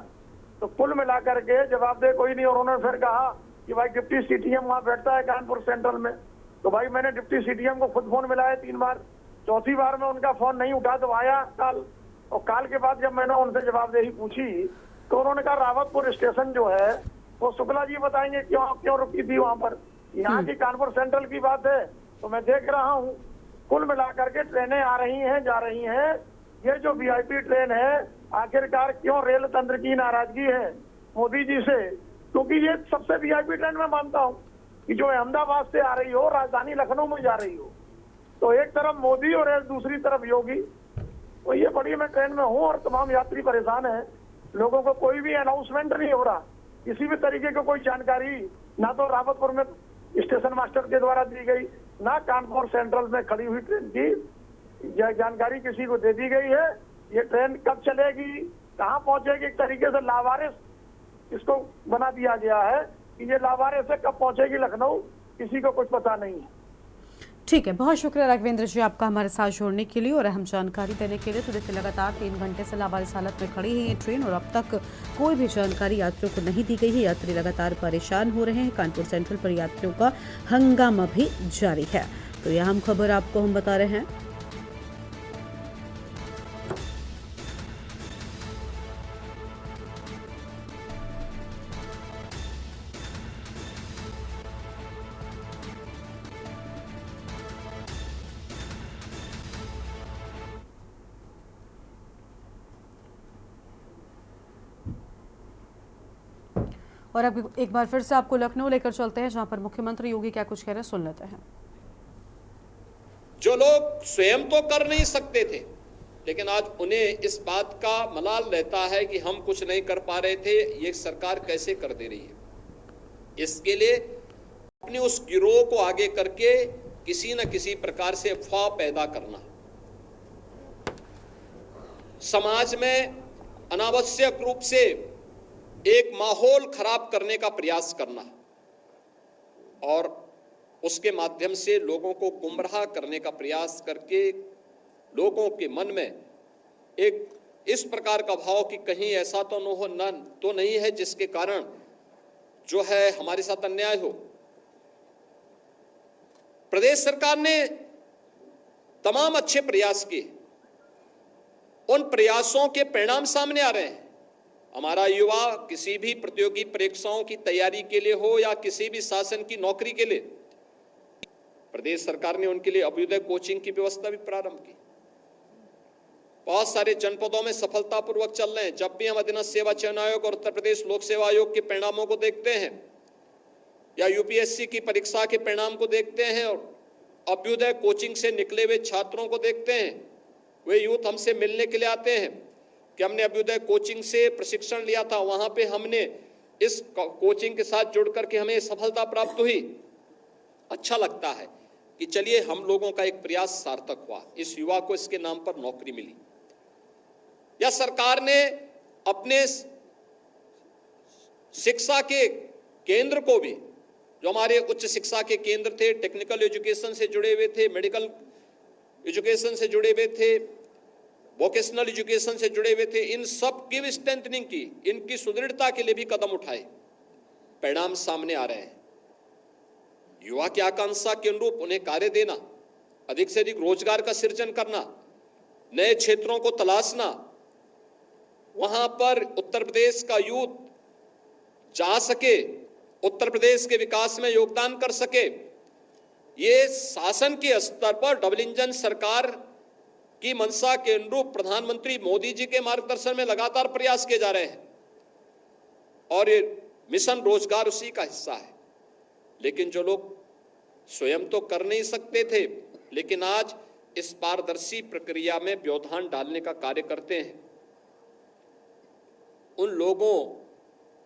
तो कुल मिलाकर के जवाबदेह कोई नहीं। और उन्होंने फिर कहा कि भाई डिप्टी सीटीएम वहाँ बैठता है कानपुर सेंट्रल में। तो भाई मैंने डिप्टी सीटीएम को खुद फोन मिलाया 3 बार, चौथी बार में उनका फोन नहीं उठा तो आया काल। और काल के बाद जब मैंने उनसे जवाबदेही पूछी तो उन्होंने कहा रावतपुर स्टेशन जो है वो शुक्ला जी बताएंगे क्यों रुकी थी वहाँ पर। यहाँ की कानपुर सेंट्रल की बात है तो मैं देख रहा हूँ। कुल मिलाकर के ट्रेनें आ रही हैं जा रही हैं। ये जो वीआईपी ट्रेन है आखिरकार क्यों रेल तंत्र की नाराजगी है मोदी जी से, क्योंकि ये सबसे वीआईपी ट्रेन मैं मानता हूँ कि जो अहमदाबाद से आ रही हो राजधानी लखनऊ में जा रही हो, तो एक तरफ मोदी और दूसरी तरफ योगी। तो ये बड़ी मैं ट्रेन में हूँ और तमाम यात्री परेशान है। लोगों को कोई भी अनाउंसमेंट नहीं हो रहा, किसी भी तरीके की कोई जानकारी ना तो रावतपुर में स्टेशन मास्टर के द्वारा दी गई, ना कानपुर सेंट्रल में खड़ी हुई ट्रेन की जानकारी किसी को दे दी गई है। ये ट्रेन कब चलेगी, कहाँ पहुंचेगी, एक तरीके से लावारिस इसको बना दिया गया है कि ये लावारिस से कब पहुंचेगी लखनऊ, किसी को कुछ पता नहीं है। ठीक है, बहुत शुक्रिया राघवेंद्र जी आपका हमारे साथ जोड़ने के लिए और अहम जानकारी देने के लिए। तो देखिए लगातार 3 घंटे से लावारिस हालत में खड़ी है ये ट्रेन और अब तक कोई भी जानकारी यात्रियों को नहीं दी गई है। यात्री लगातार परेशान हो रहे हैं। कानपुर सेंट्रल पर यात्रियों का हंगामा भी जारी है। तो यह अहम खबर आपको हम बता रहे हैं। और अब एक बार फिर से आपको लखनऊ लेकर चलते हैं, जहां पर मुख्यमंत्री योगी क्या कुछ कह रहे हैं, सुन लेते हैं। जो लोग स्वयं तो कर नहीं सकते थे, लेकिन आज उन्हें इस बात का मलाल रहता है कि हम कुछ नहीं कर पा रहे थे, ये सरकार कैसे कर दे रही है। इसके लिए अपने उस गिरोह को आगे करके किसी न किसी प्रकार से अफवाह पैदा करना, समाज में अनावश्यक रूप से एक माहौल खराब करने का प्रयास करना और उसके माध्यम से लोगों को गुमराह करने का प्रयास करके लोगों के मन में एक इस प्रकार का भाव कि कहीं ऐसा तो नहीं है जिसके कारण जो है हमारे साथ अन्याय हो। प्रदेश सरकार ने तमाम अच्छे प्रयास किए, उन प्रयासों के परिणाम सामने आ रहे हैं। हमारा युवा किसी भी प्रतियोगी परीक्षाओं की तैयारी के लिए हो या किसी भी शासन की नौकरी के लिए, प्रदेश सरकार ने उनके लिए अभ्युदय कोचिंग की व्यवस्था भी प्रारंभ की। बहुत सारे जनपदों में सफलतापूर्वक चल रहे हैं। जब भी हम अधीनस्थ सेवा चयन आयोग और उत्तर प्रदेश लोक सेवा आयोग के परिणामों को देखते हैं या यूपीएससी की परीक्षा के परिणाम को देखते हैं और अभ्युदय कोचिंग से निकले हुए छात्रों को देखते हैं, वे यूथ हमसे मिलने के लिए आते हैं कि हमने अभ्युदय कोचिंग से प्रशिक्षण लिया था, वहां पे हमने इस कोचिंग के साथ जुड़ करके हमें सफलता प्राप्त हुई। अच्छा लगता है कि चलिए हम लोगों का एक प्रयास सार्थक हुआ, इस युवा को इसके नाम पर नौकरी मिली। या सरकार ने अपने शिक्षा के केंद्र को भी, जो हमारे उच्च शिक्षा के केंद्र थे, टेक्निकल एजुकेशन से जुड़े हुए थे, मेडिकल एजुकेशन से जुड़े हुए थे, वोकेशनल एजुकेशन से जुड़े हुए थे, इन सब की भी स्ट्रेंथनिंग की, इनकी सुदृढ़ता के लिए भी कदम उठाए। परिणाम सामने आ रहे हैं। युवा की आकांक्षा के अनुरूप उन्हें कार्य देना, अधिक से अधिक रोजगार का सृजन करना, नए क्षेत्रों को तलाशना, वहां पर उत्तर प्रदेश का यूथ जा सके, उत्तर प्रदेश के विकास में योगदान कर सके, ये शासन के स्तर पर डबल इंजन सरकार की मंशा के अनुरूप प्रधानमंत्री मोदी जी के मार्गदर्शन में लगातार प्रयास किए जा रहे हैं और ये मिशन रोजगार उसी का हिस्सा है। लेकिन जो लोग स्वयं तो कर नहीं सकते थे, लेकिन आज इस पारदर्शी प्रक्रिया में व्यवधान डालने का कार्य करते हैं, उन लोगों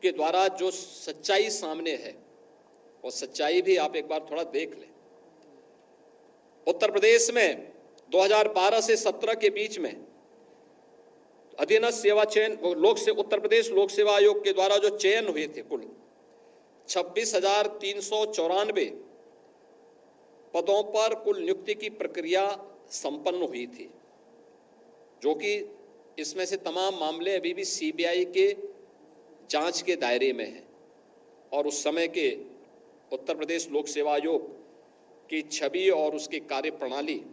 के द्वारा जो सच्चाई सामने है, और सच्चाई भी आप एक बार थोड़ा देख लें। उत्तर प्रदेश में 2012 से 17 के बीच में अधीनस्थ सेवा चयन उत्तर प्रदेश लोक सेवा आयोग के द्वारा जो चयन हुए थे, कुल 26,394 पदों पर कुल नियुक्ति की प्रक्रिया संपन्न हुई थी, जो कि इसमें से तमाम मामले अभी भी सीबीआई के जांच के दायरे में हैं। और उस समय के उत्तर प्रदेश लोक सेवा आयोग की छवि और उसकी कार्य प्रणाली,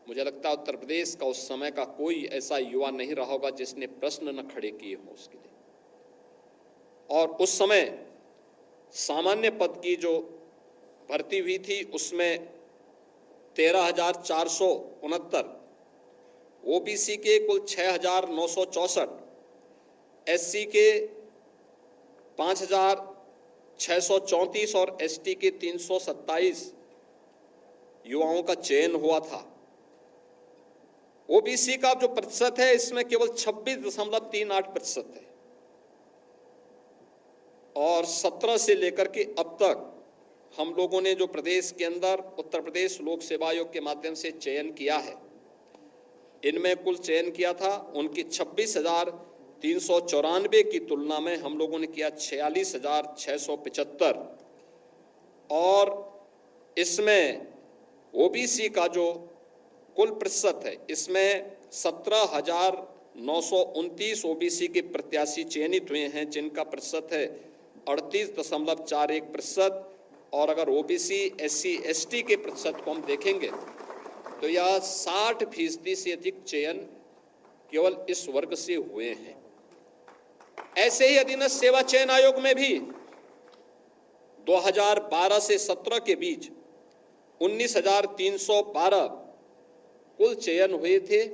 मुझे लगता है उत्तर प्रदेश का उस समय का कोई ऐसा युवा नहीं रहा होगा जिसने प्रश्न न खड़े किए हों उसके लिए। और उस समय सामान्य पद की जो भर्ती हुई थी उसमें 13,469, ओबीसी के कुल 6,964, एससी के 5,634 और एसटी के 327 युवाओं का चयन हुआ था। ओबीसी का जो प्रतिशत है इसमें केवल 26.38% है। और 17 से लेकर के अब तक हम लोगों ने जो प्रदेश के अंदर उत्तर प्रदेश लोक सेवा आयोग के माध्यम से चयन किया है, इनमें कुल चयन किया था उनकी 26,394 की तुलना में हम लोगों ने किया 46,675। और इसमें ओबीसी का जो कुल प्रतिशत है इसमें 17,929 ओबीसी के प्रत्याशी चयनित हुए हैं, जिनका प्रतिशत है 38.41%। और अगर ओबीसी एससी एसटी के प्रतिशत को हम देखेंगे तो यह 60% से अधिक चयन केवल इस वर्ग से हुए हैं। ऐसे ही अधीनस्थ सेवा चयन आयोग में भी 2012 से 17 के बीच 19,312 कुल चयन हुए थे,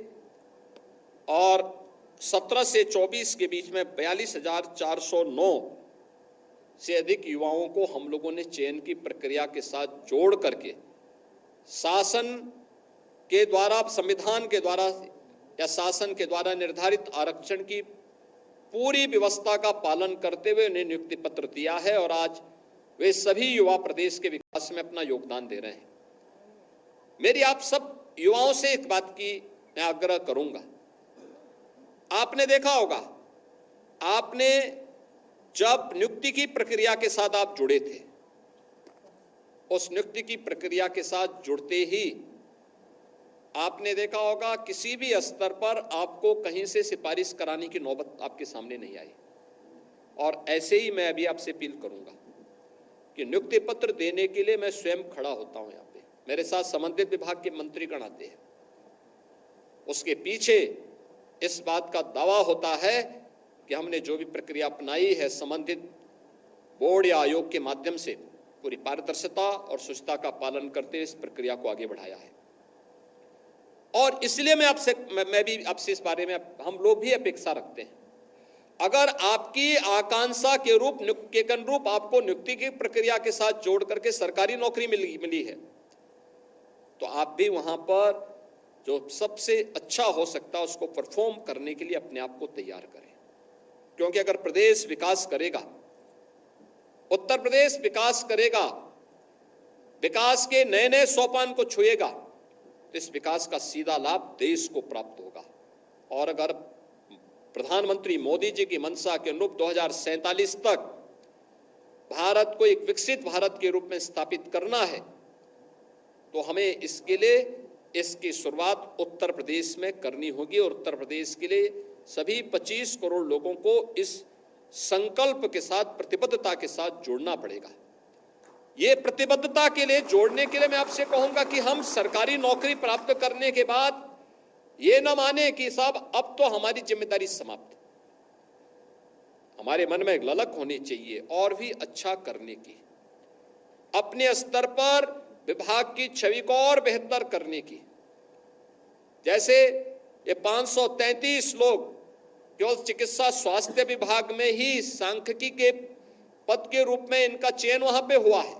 और 17 से 24 के बीच में 42,409 से अधिक युवाओं को हम लोगों ने चयन की प्रक्रिया के साथ जोड़ करके शासन के द्वारा, संविधान के द्वारा या शासन के द्वारा निर्धारित आरक्षण की पूरी व्यवस्था का पालन करते हुए उन्हें नियुक्ति पत्र दिया है। और आज वे सभी युवा प्रदेश के विकास में अपना योगदान दे रहे हैं। मेरी आप सब युवाओं से एक बात की मैं आग्रह करूंगा, आपने देखा होगा, आपने जब नियुक्ति की प्रक्रिया के साथ आप जुड़े थे, उस नियुक्ति की प्रक्रिया के साथ जुड़ते ही आपने देखा होगा किसी भी स्तर पर आपको कहीं से सिफारिश कराने की नौबत आपके सामने नहीं आई। और ऐसे ही मैं अभी आपसे अपील करूंगा कि नियुक्ति पत्र देने के लिए मैं स्वयं खड़ा होता हूं। यहाँ पे मेरे साथ संबंधित विभाग के मंत्रीगण आते हैं, उसके पीछे इस बात का दावा होता है कि हमने जो भी प्रक्रिया अपनाई है संबंधित बोर्ड या आयोग के माध्यम से पूरी पारदर्शिता और शुचिता का पालन करते हुए इस प्रक्रिया को आगे बढ़ाया है। और इसलिए मैं भी आपसे इस बारे में हम लोग भी अपेक्षा रखते हैं, अगर आपकी आकांक्षा के अनुरूप आपको नियुक्ति की प्रक्रिया के साथ जोड़ करके सरकारी नौकरी मिली है, तो आप भी वहां पर जो सबसे अच्छा हो सकता है उसको परफॉर्म करने के लिए अपने आप को तैयार करें। क्योंकि अगर प्रदेश विकास करेगा, उत्तर प्रदेश विकास करेगा, विकास के नए नए सोपान को छुएगा, तो इस विकास का सीधा लाभ देश को प्राप्त होगा। और अगर प्रधानमंत्री मोदी जी की मंशा के अनुरूप 2047 तक भारत को एक विकसित भारत के रूप में स्थापित करना है, तो हमें इसके लिए इसकी शुरुआत उत्तर प्रदेश में करनी होगी। और उत्तर प्रदेश के लिए सभी 25 करोड़ लोगों को इस संकल्प के साथ, प्रतिबद्धता के साथ जोड़ना पड़ेगा। ये प्रतिबद्धता के लिए जोड़ने के लिए मैं आपसे कहूंगा कि हम सरकारी नौकरी प्राप्त करने के बाद ये न माने कि साहब अब तो हमारी जिम्मेदारी समाप्त। हमारे मन में एक ललक होनी चाहिए और भी अच्छा करने की, अपने स्तर पर विभाग की छवि को और बेहतर करने की। जैसे ये 533 लोग केवल चिकित्सा स्वास्थ्य विभाग में ही सांख्यिकी के पद के रूप में इनका चयन वहां पे हुआ है।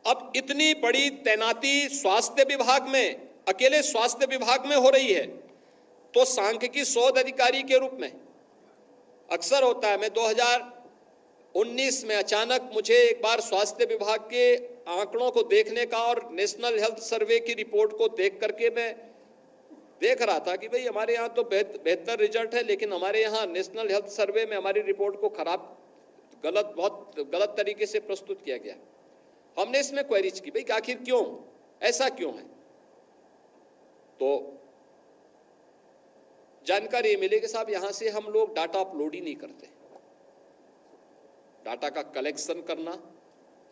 अब इतनी बड़ी तैनाती स्वास्थ्य विभाग में अकेले स्वास्थ्य विभाग में हो रही है तो सांख्यिकी शोध अधिकारी के रूप में अक्सर होता है। मैं 2019 में अचानक मुझे एक बार स्वास्थ्य विभाग के आंकड़ों को देखने का और नेशनल हेल्थ सर्वे की रिपोर्ट को देख करके मैं देख रहा था कि भाई हमारे यहाँ तो बेहतर रिजल्ट है, लेकिन हमारे यहाँ नेशनल हेल्थ सर्वे में हमारी रिपोर्ट को बहुत गलत तरीके से प्रस्तुत किया गया। हमने इसमें क्वेरीज की, भाई आखिर क्यों, ऐसा क्यों है? तो जानकारी मिली कि साहब यहां से हम लोग डाटा अपलोड ही नहीं करते। डाटा का कलेक्शन करना,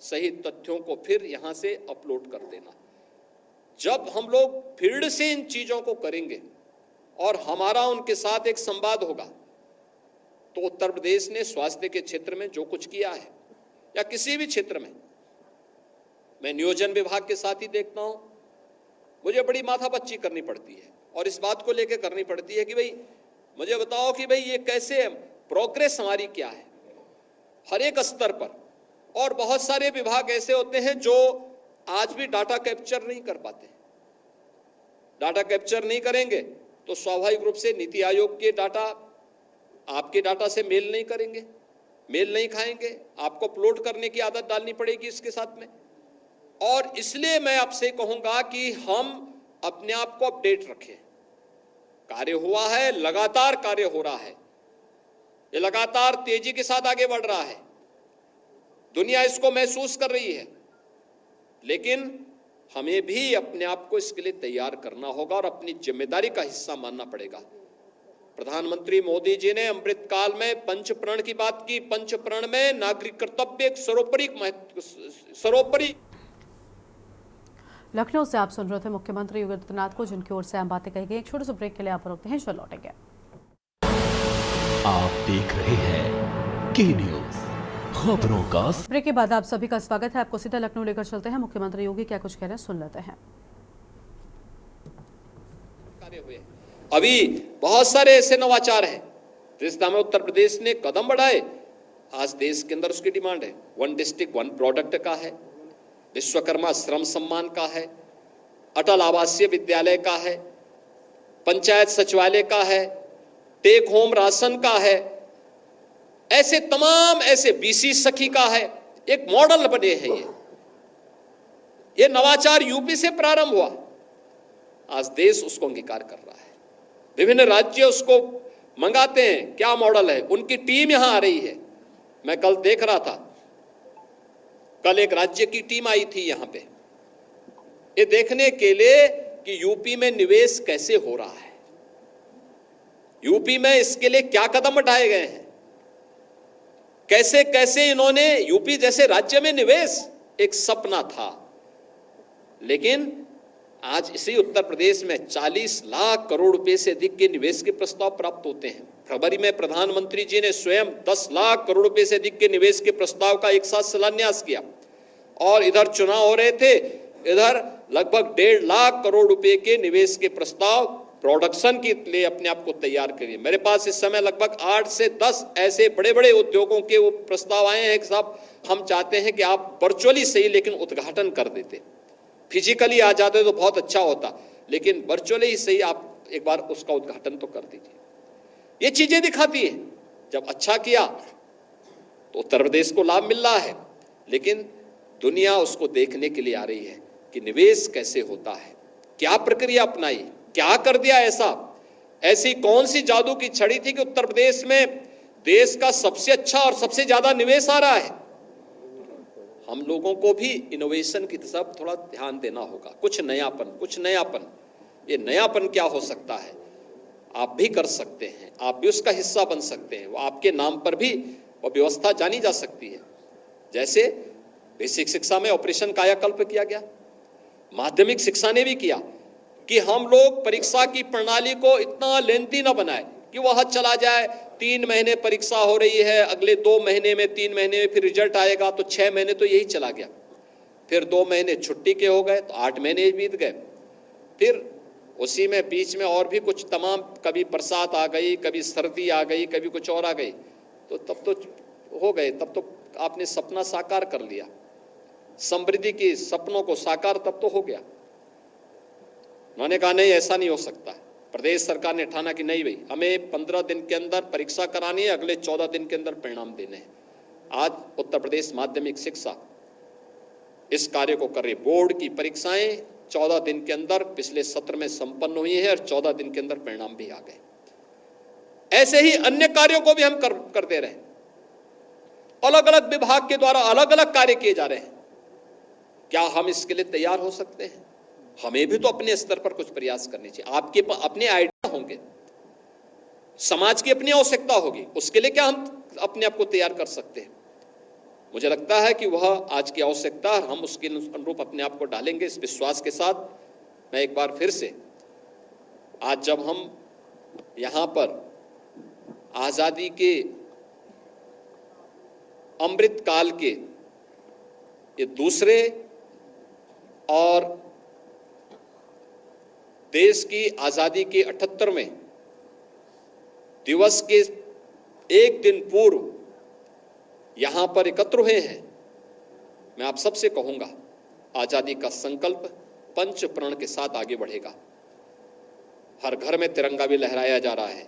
सही तथ्यों को फिर यहां से अपलोड कर देना। जब हम लोग फील्ड से इन चीजों को करेंगे और हमारा उनके साथ एक संवाद होगा, तो उत्तर प्रदेश ने स्वास्थ्य के क्षेत्र में जो कुछ किया है या किसी भी क्षेत्र में, मैं नियोजन विभाग के साथ ही देखता हूं, मुझे बड़ी माथापच्ची करनी पड़ती है और इस बात को लेकर करनी पड़ती है कि भाई मुझे बताओ कि भाई ये कैसे प्रोग्रेस हमारी क्या है हर एक स्तर पर। और बहुत सारे विभाग ऐसे होते हैं जो आज भी डाटा कैप्चर नहीं कर पाते। डाटा कैप्चर नहीं करेंगे तो स्वाभाविक रूप से नीति आयोग के डाटा आपके डाटा से मेल नहीं करेंगे, मेल नहीं खाएंगे, आपको अपलोड करने की आदत डालनी पड़ेगी इसके साथ में। और इसलिए मैं आपसे कहूंगा कि हम अपने आप को अपडेट रखें। कार्य हुआ है, लगातार कार्य हो रहा है, ये लगातार तेजी के साथ आगे बढ़ रहा है, दुनिया इसको महसूस कर रही है, लेकिन हमें भी अपने आप को इसके लिए तैयार करना होगा और अपनी जिम्मेदारी का हिस्सा मानना पड़ेगा। प्रधानमंत्री मोदी जी ने अमृत काल में पंचप्रण की बात की। पंचप्रण में नागरिक कर्तव्य एक सर्वोपरि। लखनऊ से आप सुन रहे थे मुख्यमंत्री योगी आदित्यनाथ को, जिनकी ओर से आम बातें कही गई। एक छोटे से ब्रेक के लिए आप रुकते हैं, चलो लौटेंगे। आप देख रहे हैं के न्यूज खबरों का। ब्रेक के बाद आप सभी का स्वागत है। आपको सीधा लखनऊ लेकर चलते हैं। मुख्यमंत्री योगी क्या कुछ कह रहे हैं, सुन लेते हैं। अभी बहुत सारे ऐसे नवाचार हैं जिस दिशा में उत्तर प्रदेश ने कदम बढ़ाए। आज देश के अंदर उसकी डिमांड है। 1 डिस्ट्रिक्ट 1 प्रोडक्ट का है, विश्वकर्मा श्रम सम्मान का है, अटल आवासीय विद्यालय का है, पंचायत सचिवालय का है, टेक होम राशन का है, ऐसे तमाम ऐसे बीसी सखी का है। एक मॉडल बने हैं ये नवाचार यूपी से प्रारंभ हुआ, आज देश उसको अंगीकार कर रहा है। विभिन्न राज्य उसको मंगाते हैं, क्या मॉडल है, उनकी टीम यहां आ रही है। मैं कल देख रहा था, कल एक राज्य की टीम आई थी यहां पे, ये देखने के लिए कि यूपी में निवेश कैसे हो रहा है, यूपी में इसके लिए क्या कदम उठाए गए हैं, कैसे कैसे इन्होंने यूपी जैसे राज्य में निवेश एक सपना था, लेकिन आज इसी उत्तर प्रदेश में 40 लाख करोड़ रुपए से अधिक के निवेश के प्रस्ताव प्राप्त होते हैं। फरवरी में प्रधानमंत्री जी ने स्वयं 10 लाख करोड़ रुपए से अधिक के निवेश के प्रस्ताव का एक साथ शिलान्यास किया और इधर चुनाव हो रहे थे, इधर लगभग 1.5 लाख करोड़ रुपए के निवेश के प्रस्ताव प्रोडक्शन के लिए अपने आप को तैयार करिए। मेरे पास इस समय लगभग 8 से 10 ऐसे बड़े बड़े उद्योगों के वो प्रस्ताव आए हैं कि साहब हम चाहते हैं कि आप वर्चुअली सही लेकिन उद्घाटन कर देते, फिजिकली आ जाते तो बहुत अच्छा होता, लेकिन वर्चुअली ही सही आप एक बार उसका उद्घाटन तो कर दीजिए। ये चीजें दिखाती है जब अच्छा किया तो उत्तर प्रदेश को लाभ मिल रहा है, लेकिन दुनिया उसको देखने के लिए आ रही है कि निवेश कैसे होता है, क्या प्रक्रिया अपनाई, क्या कर दिया ऐसी कौन सी जादू की छड़ी थी कि उत्तर प्रदेश में देश का सबसे अच्छा और सबसे ज्यादा निवेश आ रहा है। हम लोगों को भी इनोवेशन की तरफ थोड़ा ध्यान देना होगा, कुछ नयापन। ये नयापन क्या हो सकता है, आप भी कर सकते हैं, आप भी उसका हिस्सा बन सकते हैं, वो आपके नाम पर भी वो व्यवस्था जानी जा सकती है। जैसे बेसिक शिक्षा में ऑपरेशन कायाकल्प किया गया, माध्यमिक शिक्षा ने भी किया कि हम लोग परीक्षा की प्रणाली को इतना लेंथी ना बनाए कि वह चला जाए, 3 महीने परीक्षा हो रही है, अगले 2 महीने में 3 महीने में फिर रिजल्ट आएगा, तो 6 महीने तो यही चला गया, फिर 2 महीने छुट्टी के हो गए तो 8 महीने बीत गए, फिर उसी में बीच में और भी कुछ तमाम, कभी बरसात आ गई, कभी सर्दी आ गई, कभी कुछ और आ गई, तो तब तो हो गए, तब तो आपने सपना साकार कर लिया, समृद्धि के सपनों को साकार तब तो हो गया। उन्होंने कहा नहीं ऐसा नहीं हो सकता। प्रदेश सरकार ने ठाना कि नहीं भाई, हमें 15 दिन के अंदर परीक्षा करानी है, अगले 14 दिन के अंदर परिणाम देने हैं। आज उत्तर प्रदेश माध्यमिक शिक्षा इस कार्य को कर रही। बोर्ड की परीक्षाएं 14 दिन के अंदर पिछले सत्र में संपन्न हुई है और 14 दिन के अंदर परिणाम भी आ गए। ऐसे ही अन्य कार्यों को भी हम कर दे रहे हैं। अलग अलग विभाग के द्वारा अलग अलग कार्य किए जा रहे हैं। क्या हम इसके लिए तैयार हो सकते हैं? हमें भी तो अपने स्तर पर कुछ प्रयास करने चाहिए। आपके अपने आइडिया होंगे, समाज की अपनी आवश्यकता होगी, उसके लिए क्या हम अपने आप को तैयार कर सकते हैं? मुझे लगता है कि वह आज की आवश्यकता, हम उसके अनुरूप अपने आप को डालेंगे। इस विश्वास के साथ मैं एक बार फिर से, आज जब हम यहां पर आजादी के अमृत काल के ये दूसरे और देश की आजादी के 78वें दिवस के एक दिन पूर्व यहां पर एकत्र हुए हैं, मैं आप सबसे कहूंगा, आजादी का संकल्प पंच प्रण के साथ आगे बढ़ेगा। हर घर में तिरंगा भी लहराया जा रहा है।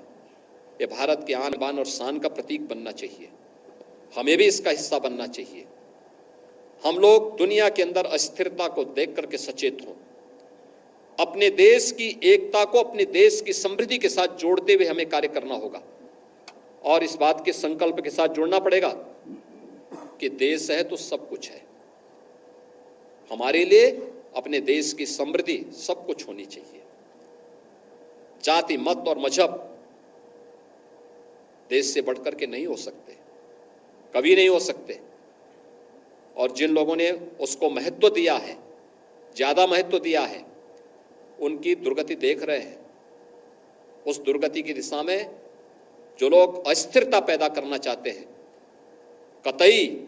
ये भारत के आन बान और शान का प्रतीक बनना चाहिए। हमें भी इसका हिस्सा बनना चाहिए। हम लोग दुनिया के अंदर अस्थिरता को देख करके सचेत हों। अपने देश की एकता को अपने देश की समृद्धि के साथ जोड़ते हुए हमें कार्य करना होगा और इस बात के संकल्प के साथ जोड़ना पड़ेगा कि देश है तो सब कुछ है। हमारे लिए अपने देश की समृद्धि सब कुछ होनी चाहिए। जाति, मत और मजहब देश से बढ़कर के नहीं हो सकते, कभी नहीं हो सकते। और जिन लोगों ने उसको महत्व दिया है, ज्यादा महत्व दिया है, उनकी दुर्गति देख रहे हैं। उस दुर्गति की दिशा में जो लोग अस्थिरता पैदा करना चाहते हैं, कतई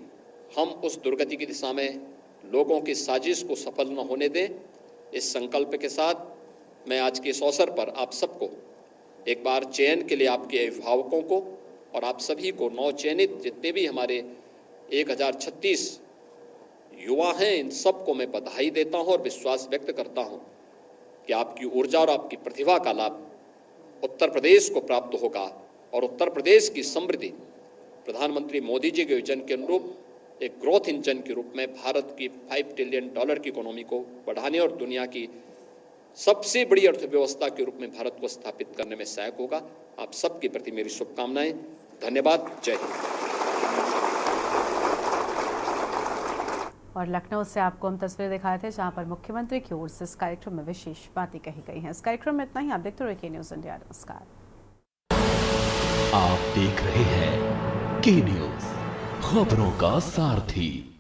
हम उस दुर्गति की दिशा में लोगों की साजिश को सफल न होने दें। इस संकल्प के साथ मैं आज के इस अवसर पर आप सबको एक बार चयन के लिए आपके अभिभावकों को और आप सभी को, नव चयनित जितने भी हमारे 1036 युवा हैं, इन सबको मैं बधाई देता हूं और विश्वास व्यक्त करता हूं कि आपकी ऊर्जा और आपकी प्रतिभा का लाभ उत्तर प्रदेश को प्राप्त होगा और उत्तर प्रदेश की समृद्धि प्रधानमंत्री मोदी जी के विजन के अनुरूप एक ग्रोथ इंजन के रूप में भारत की $5 ट्रिलियन की इकोनॉमी को बढ़ाने और दुनिया की सबसे बड़ी अर्थव्यवस्था के रूप में भारत को स्थापित करने में सहायक होगा। आप सबके प्रति मेरी शुभकामनाएं। धन्यवाद। जय हिंद। और लखनऊ से आपको हम तस्वीरें दिखाए थे जहां पर मुख्यमंत्री की ओर से इस कार्यक्रम में विशेष बातें कही गई हैं। इस कार्यक्रम में इतना ही। आप देखते रहिए न्यूज़ इंडिया। नमस्कार। आप देख रहे हैं के न्यूज़, खबरों का सारथी।